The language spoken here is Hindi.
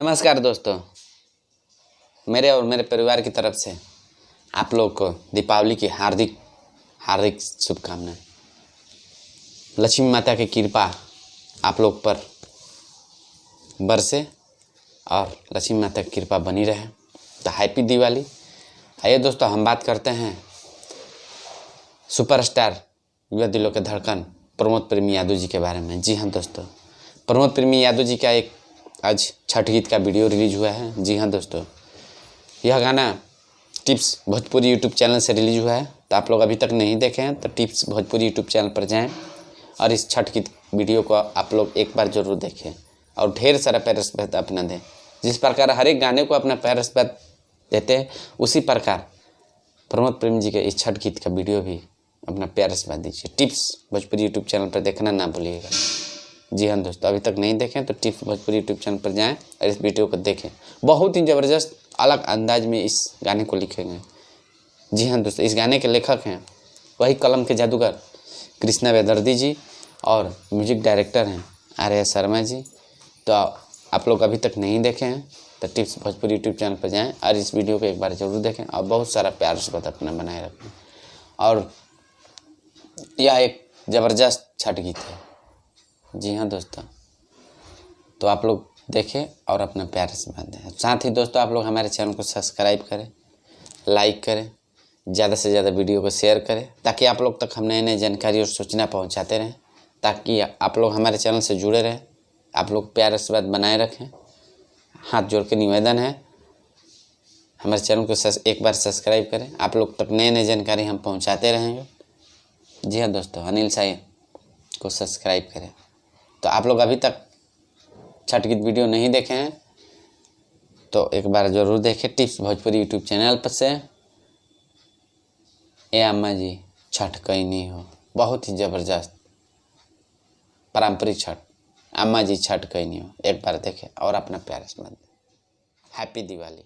नमस्कार दोस्तों, मेरे और मेरे परिवार की तरफ से आप लोग को दीपावली की हार्दिक हार्दिक शुभकामनाएं। लक्ष्मी माता की कृपा आप लोग पर बरसे और लक्ष्मी माता की कृपा बनी रहे। तो हैप्पी दिवाली। आइए दोस्तों, हम बात करते हैं सुपरस्टार युवा दिलों के धड़कन प्रमोद प्रेमी यादव जी के बारे में। जी हाँ दोस्तों, प्रमोद प्रेमी यादव जी का एक आज छठ गीत का वीडियो रिलीज हुआ है। जी हाँ दोस्तों, यह गाना टिप्स भोजपुरी यूट्यूब चैनल से रिलीज हुआ है। तो आप लोग अभी तक नहीं देखे हैं तो टिप्स भोजपुरी यूट्यूब चैनल पर जाएं और इस छठ गीत वीडियो को आप लोग एक बार ज़रूर देखें और ढेर सारा प्यार रिस्पेक्ट अपना दें। जिस प्रकार हर एक गाने को अपना प्यार रिस्पेक्ट देते हैं, उसी प्रकार प्रमोद प्रेमी जी के इस छठ गीत का वीडियो भी अपना प्यार रिस्पेक्ट दीजिए। टिप्स भोजपुरी यूट्यूब चैनल पर देखना ना भूलिएगा। जी हाँ दोस्तों, अभी तक नहीं देखें तो टिप्स भोजपुरी यूट्यूब चैनल पर जाएं और इस वीडियो को देखें। बहुत ही ज़बरदस्त अलग अंदाज में इस गाने को लिखेंगे। जी हाँ दोस्तों, इस गाने के लेखक हैं वही कलम के जादूगर कृष्णा वेदर्दी जी और म्यूजिक डायरेक्टर हैं आर्या शर्मा जी। तो आप लोग अभी तक नहीं देखे हैं तो टिप्स भोजपुरी यूट्यूब चैनल पर जाएं और इस वीडियो को एक बार ज़रूर देखें और बहुत सारा प्यार से अपना बनाए रखें। और यह एक ज़बरदस्त छठ गीत है। जी हाँ दोस्तों, तो आप लोग देखें और अपना प्यार से बांधें। साथ ही दोस्तों, आप लोग हमारे चैनल को सब्सक्राइब करें, लाइक करें, ज़्यादा से ज़्यादा वीडियो को शेयर करें ताकि आप लोग तक हम नए नए जानकारी और सूचना पहुंचाते रहें, ताकि आप लोग हमारे चैनल से जुड़े रहें। आप लोग प्यार आशीर्वाद बनाए रखें। हाथ जोड़ के निवेदन है, हमारे चैनल को एक बार सब्सक्राइब करें। आप लोग तक नए नए जानकारी हम पहुँचाते रहेंगे। जी हाँ दोस्तों, अनिल साई को सब्सक्राइब करें। तो आप लोग अभी तक छठ गीत वीडियो नहीं देखे हैं तो एक बार ज़रूर देखें टिप्स भोजपुरी यूट्यूब चैनल पर से। ए अम्मा जी छठ कहीं नहीं हो, बहुत ही ज़बरदस्त पारंपरिक छठ। अम्मा जी छठ कहीं नहीं हो, एक बार देखें और अपना प्यार से मत। हैप्पी दिवाली।